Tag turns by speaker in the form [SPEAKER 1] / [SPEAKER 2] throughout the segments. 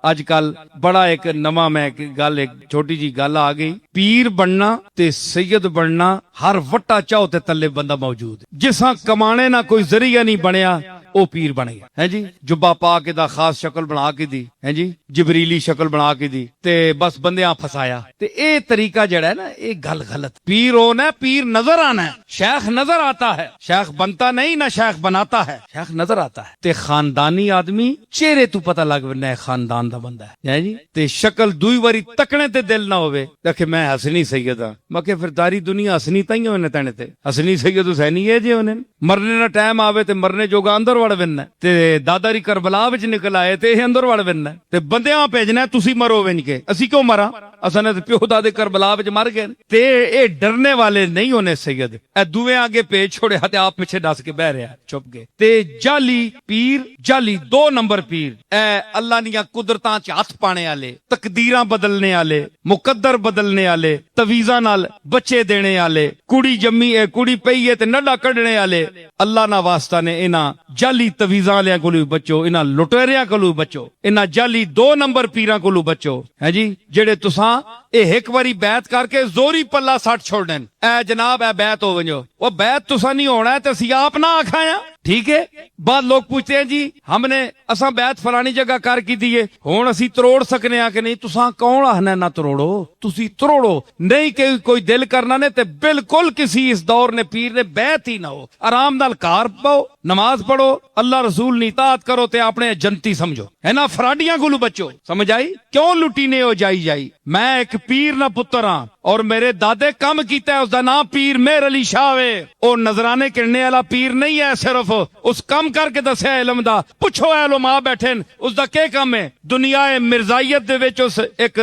[SPEAKER 1] اج کل بڑا ایک نواں میں گل ایک چھوٹی جی گل آ گئی، پیر بننا تے سید بننا ہر وٹا چاہو تے تلے بندہ موجود ہے، جساں کمانے نہ کوئی ذریعہ نہیں بنیا او پیر بن گیا ہے جی، جبا پا کے دا خاص شکل بنا کے دی ہے جی، جبریلی شکل بنا کے دی تے بس بندیاں پھسایا تے اے طریقہ جڑا ہے نا اے گل غلط، پیر ہونا ہے، پیر نظر آنا ہے، شیخ نظر آتا ہے، شیخ بنتا نہیں نہ شیخ بناتا ہے، شیخ نظر آتا ہے تے خاندانی آدمی چہرے تو پتہ لگ بننا ہے خاندان دا بندہ ہے جی، تے شکل دوئی واری تکنے تے دل نہ ہوئے کہ میں حسنی سید ہاں، میں کہ پھر داری دنیا حسنی تائیں ہونے تینے تے حسنی سید حسینی ہے جی ہونے مرنے نہ ٹائم آوے تے مرنے جوگا اندر وڑ بننا تے داداری کربلا وچ نکل آئے تے اندر وڑ بننا تے بندیاں بھیجنا تسی مرو ونج کے، اسی کیوں مرا، اساں نے پیو دادے کربلا وچ مر گئے تے اے ڈرنے والے نہیں ہونے سید، اے دوویں آگے پیچ چھوڑے تے آپ پیچھے ڈس کے بہ رہا چھپ گئے تے جعلی پیر، جعلی 2 نمبر پیر، اے اللہ نیاں قدرتاں چ ہاتھ پانے والے، تقدیراں بدلنے والے، مقدر بدلنے والے، تویزاں نال بچے دینے والے، کڑی جمی ہے کڑی پئی ہے تے نڈا کڈنے والے، اللہ نا واسطہ نے انہاں جعلی تویزاں والےاں کولوں بچو، انہاں لٹیریاں کولوں بچو، انہاں جعلی 2 نمبر پیراں کولوں بچو ہے جی، جڑے تساں اے ایک واری بیعت کر کے زوری پلہ سٹ چھوڑن، اے جناب اے بیعت ہو ونجو، وہ بیعت تساں نہیں ہونا ہے تے اسی آپ نہ آکھایا، ٹھیک ہے، بعد لوگ پوچھتے ہیں جی ہم نے اساں بیعت فلانی جگہ کر کی دیے ہن اسی تروڑ سکنے آ کہ نہیں، تساں کون آخنا نہ تروڑو، تسی تروڑو نہیں کہ کوئی دل کرنا نے تے بالکل کسی اس دور نے پیر نے بیعت ہی نہ ہو، آرام نال کار پاؤ، نماز پڑھو، اللہ رسول کی اطاعت کرو تے اپنے جنتی سمجھو ہے نا، فراڈیاں کولوں بچو، سمجھ آئی، کیوں لٹی نے ہو جائی، میں ایک پیر نہ پتر ہاں اور میرے دادے کم کیتا ہے، اس دا نام پیر مہر علی شاہ ہے، او نظرانے کرنے والا پیر نہیں ہے، صرف اس کم کر کے دسیا علم دا، پوچھو علماء بیٹھے اس دا کیا کام ہے، دنیا مرزائیت دے وچ اس ایک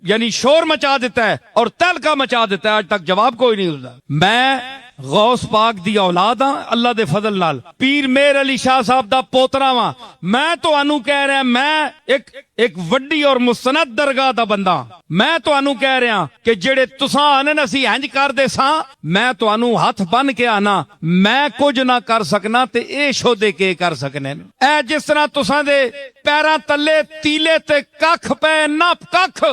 [SPEAKER 1] یعنی شور مچا دیتا ہے اور تہلکہ مچا دیتا ہے، آج تک جواب کوئی نہیں اس دا، میں غوث پاک دی اولاد ہاں اللہ دے فضل نال، پیر مہر علی شاہ صاحب دا پوترا ہاں، میں تو انو کہہ رہا میں ایک وڈی اور مستند درگاہ دا بندہ، میں تو انو کہہ رہا کہ جڑے تساں آنے نسی ہنج کر دے ساں، میں تو انو ہاتھ بن کے آنا، میں کچھ نہ کر سکنا تے اے شودے کے کر سکنے، اے جس طرح تساں دے پیراں تلے تیلے تے ککھ پے نہ ککھ،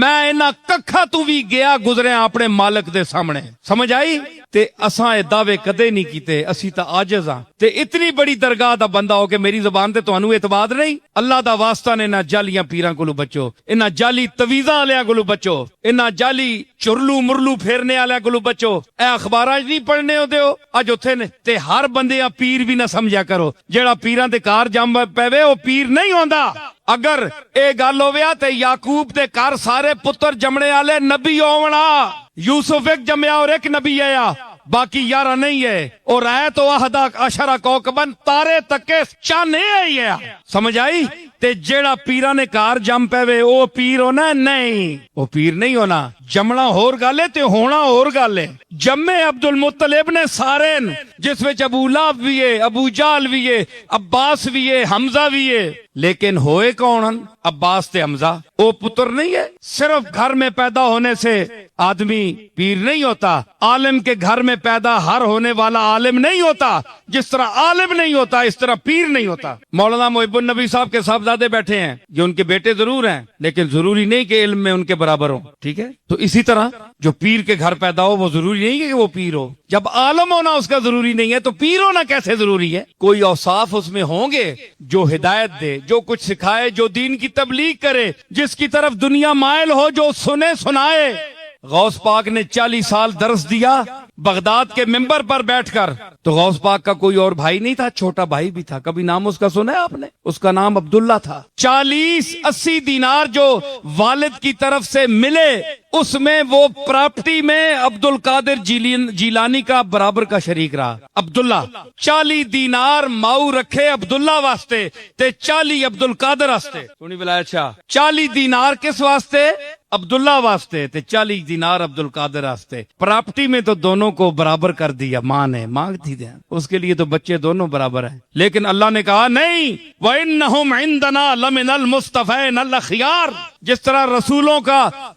[SPEAKER 1] میں انہاں ککھاں تو بھی گیا گزریا اپنے مالک دے سامنے، سمجھ آئی، تے اساں اے دعوے کدے نہیں کیتے، اسی تا عاجز ہاں، تے اتنی بڑی درگاہ دا بندہ ہو کہ میری زبان تے تانوں اعتماد نہیں، اللہ دا واسطہ نے نہ جعلیاں پیراں کولوں بچو، انہاں جعلی تویزاں والےاں کولوں بچو، انہاں جعلی چرلو مرلو پھیرنے والےاں کولوں بچو، اے اخباراں وچ نہیں پڑھنے ہو دیو اج اوتھے نے تے ہر بندے پیر بھی نہ سمجھیا کرو، جیڑا پیراں دے کار جم پے او پیر نہیں ہوندا، اگر اے گل ہویا تے یعقوب دے کار سارے پتر جمنے والے نبی ہونا، یوسف ایک جمیا اور ایک نبی ہے، باقی 11 نہیں ہے، اور آئے تو احدا عشرہ کوکبن تارے تکے چانے آئی ہے، سمجھ آئی، تے جیڑا پیرہ نے کار جم پے او پیر ہونا نہیں، او پیر نہیں ہونا، جمنا ہور گالے تے ہونا ہور گالے، جمے عبد المطلب نے سارے جس وچ ابو لہب بھی ہے، ابو جہل بھی ہے، عباس بھی ہے، حمزہ بھی ہے، لیکن ہوئے کون، عباس تے حمزہ، او پتر نہیں ہے، صرف گھر میں پیدا ہونے سے آدمی پیر نہیں ہوتا، عالم کے گھر میں پیدا ہر ہونے والا عالم نہیں ہوتا، جس طرح عالم نہیں ہوتا اس طرح پیر نہیں ہوتا، مولانا محب النبی صاحب کے صاحبزادے بیٹھے ہیں، یہ ان کے بیٹے ضرور ہیں لیکن ضروری نہیں کہ علم میں ان کے برابر ہوں، ٹھیک ہے، تو اسی طرح جو پیر کے گھر پیدا ہو وہ ضروری نہیں کہ وہ پیر ہو، جب عالم ہونا اس کا ضروری نہیں ہے تو پیر ہونا کیسے ضروری ہے، کوئی اوصاف اس میں ہوں گے جو ہدایت دے، جو کچھ سکھائے، جو دین کی تبلیغ کرے، جس کی طرف دنیا مائل ہو، جو سنے سنائے، غوث پاک نے 40 سال درس دیا بغداد کے ممبر پر بیٹھ کر، تو غوث پاک کا کوئی اور بھائی نہیں تھا، چھوٹا بھائی بھی تھا، کبھی نام اس کا سنا ہے آپ نے؟ اس کا نام عبداللہ تھا، 40-80 دینار جو والد کی طرف سے ملے اس میں وہ پراپرٹی میں عبد القادر جیلانی کا برابر کا شریک رہا، عبداللہ 40 دینار ماؤ رکھے عبداللہ واسطے تے 40 عبد القادر واسطے، سنی ولایت شاہ، 40 دینار کس واسطے؟ عبداللہ واسطے تے 40 دینار عبد القادر واسطے، پراپرٹی میں تو دونوں کو برابر کر دیا، ماں نے مانگتی دیا، اس کے لیے تو بچے دونوں برابر ہیں، لیکن اللہ نے کہا نہیں، وَإِنَّهُمْ عِنْدَنَا لَمِنَ الْمُصْطَفَيْنَ الْأَخْيَارِ، جس طرح رسولوں کا